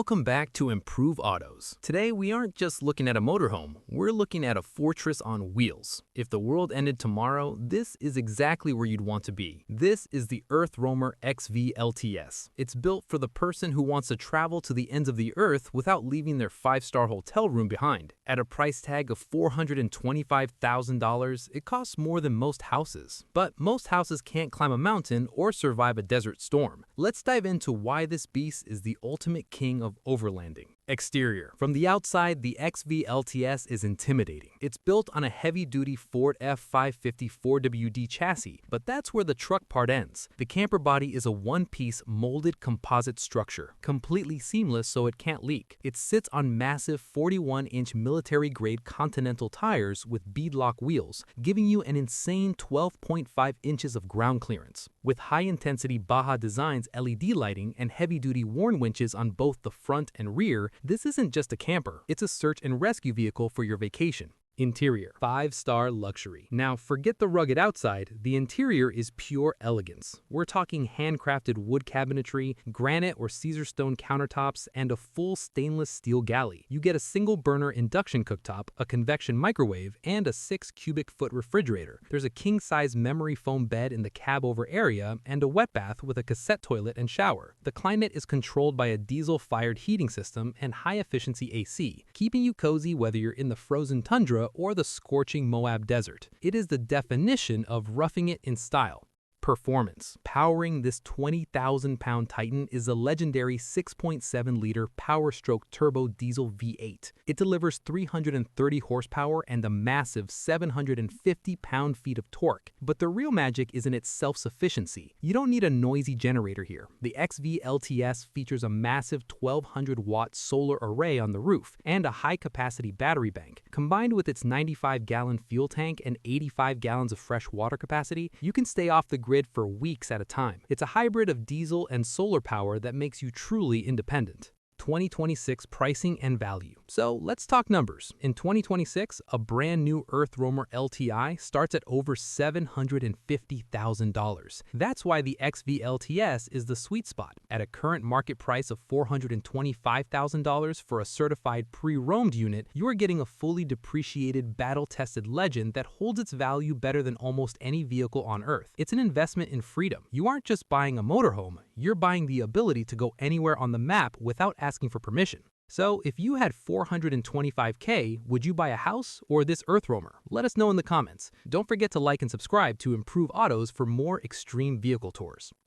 Welcome back to Improve Autos. Today we aren't just looking at a motorhome, we're looking at a fortress on wheels. If the world ended tomorrow, this is exactly where you'd want to be. This is the EarthRoamer XV-LTS. It's built for the person who wants to travel to the ends of the earth without leaving their 5-star hotel room behind. At a price tag of $425,000, it costs more than most houses. But most houses can't climb a mountain or survive a desert storm. Let's dive into why this beast is the ultimate king of overlanding. Exterior. From the outside, the XV-LTS is intimidating. It's built on a heavy-duty Ford F-550 4WD chassis, but that's where the truck part ends. The camper body is a one-piece molded composite structure, completely seamless so it can't leak. It sits on massive 41-inch military-grade Continental tires with beadlock wheels, giving you an insane 12.5 inches of ground clearance. With high-intensity Baja Designs LED lighting and heavy-duty Warn winches on both the front and rear, this isn't just a camper, it's a search and rescue vehicle for your vacation. Interior. 5-star luxury. Now forget the rugged outside, the interior is pure elegance. We're talking handcrafted wood cabinetry, granite or Caesar stone countertops, and a full stainless steel galley. You get a single burner induction cooktop, a convection microwave, and a 6 cubic foot refrigerator. There's a king-size memory foam bed in the cab over area and a wet bath with a cassette toilet and shower. The climate is controlled by a diesel-fired heating system and high-efficiency AC, keeping you cozy whether you're in the frozen tundra or the scorching Moab desert. It is the definition of roughing it in style. Performance. Powering this 20,000-pound Titan is a legendary 6.7-liter Power-Stroke Turbo Diesel V8. It delivers 330 horsepower and a massive 750 pound-feet of torque. But the real magic is in its self-sufficiency. You don't need a noisy generator here. The XV-LTS features a massive 1,200-watt solar array on the roof and a high-capacity battery bank. Combined with its 95-gallon fuel tank and 85 gallons of fresh water capacity, you can stay off the grid for weeks at a time. It's a hybrid of diesel and solar power that makes you truly independent. 2026 pricing and value. So let's talk numbers. In 2026, a brand new EarthRoamer LTI starts at over $750,000. That's why the XV-LTS is the sweet spot. At a current market price of $425,000 for a certified pre-roamed unit, you are getting a fully depreciated, battle-tested legend that holds its value better than almost any vehicle on Earth. It's an investment in freedom. You aren't just buying a motorhome, you're buying the ability to go anywhere on the map without asking for permission. So if you had $425K, would you buy a house or this EarthRoamer? Let us know in the comments. Don't forget to like and subscribe to Improve Autos for more extreme vehicle tours.